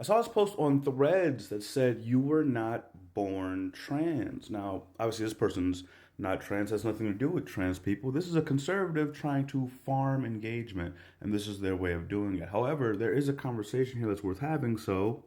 I saw this post on Threads that said you were not born trans. Now, obviously, this person's not trans, has nothing to do with trans people. This is a conservative trying to farm engagement, and this is their way of doing it. However, there is a conversation here that's worth having, so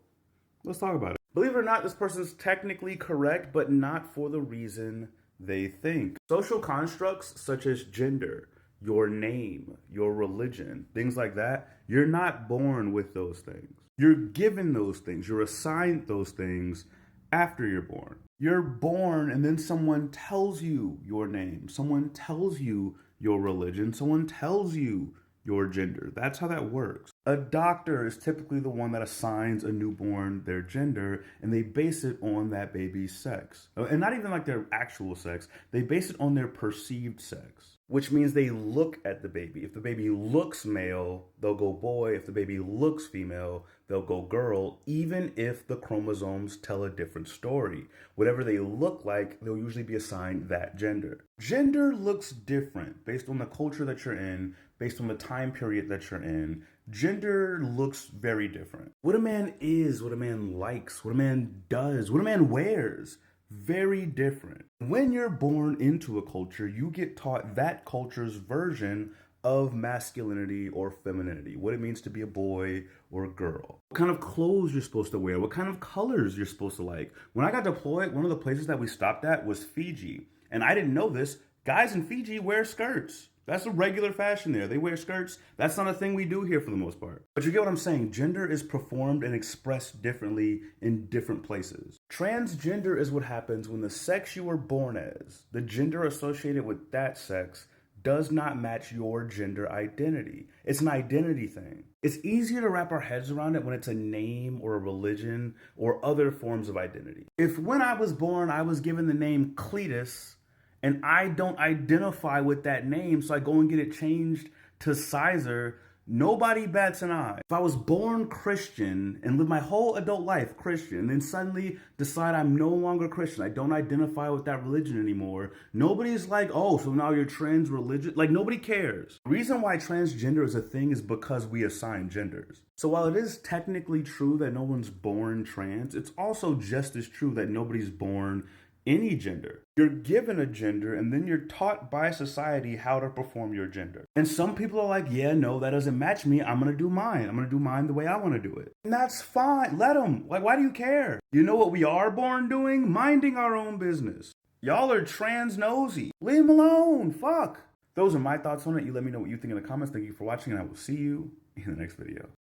let's talk about it. Believe it or not, this person's technically correct, but not for the reason they think. Social constructs such as gender, your name, your religion, things like that, you're not born with those things. You're given those things. You're assigned those things after you're born. You're born and then someone tells you your name. Someone tells you your religion. Someone tells you your gender. That's how that works. A doctor is typically the one that assigns a newborn their gender, and they base it on that baby's sex. And not even like their actual sex, they base it on their perceived sex, which means they look at the baby. If the baby looks male, they'll go boy. If the baby looks female, they'll go girl, even if the chromosomes tell a different story. Whatever they look like, they'll usually be assigned that gender. Gender looks different based on the culture that you're in, based on the time period that you're in. Gender looks very different. What a man is, what a man likes, what a man does, what a man wears, very different. When you're born into a culture, you get taught that culture's version of masculinity or femininity, what it means to be a boy or a girl, what kind of clothes you're supposed to wear, what kind of colors you're supposed to like. When I got deployed, one of the places that we stopped at was Fiji. And I didn't know this. Guys in Fiji wear skirts. That's a regular fashion there. They wear skirts. That's not a thing we do here for the most part. But you get what I'm saying. Gender is performed and expressed differently in different places. Transgender is what happens when the sex you were born as, the gender associated with that sex, does not match your gender identity. It's an identity thing. It's easier to wrap our heads around it when it's a name or a religion or other forms of identity. If when I was born, I was given the name Cletus, and I don't identify with that name, so I go and get it changed to Sizer, nobody bats an eye. If I was born Christian and lived my whole adult life Christian, and then suddenly decide I'm no longer Christian, I don't identify with that religion anymore, nobody's like, oh, so now you're trans religion? Like, nobody cares. The reason why transgender is a thing is because we assign genders. So while it is technically true that no one's born trans, it's also just as true that nobody's born any gender. You're given a gender and then you're taught by society how to perform your gender. And some people are like, yeah, no, that doesn't match me. I'm going to do mine. I'm going to do mine the way I want to do it. And that's fine. Let them. Like, why do you care? You know what we are born doing? Minding our own business. Y'all are trans nosy. Leave them alone. Fuck. Those are my thoughts on it. You let me know what you think in the comments. Thank you for watching, and I will see you in the next video.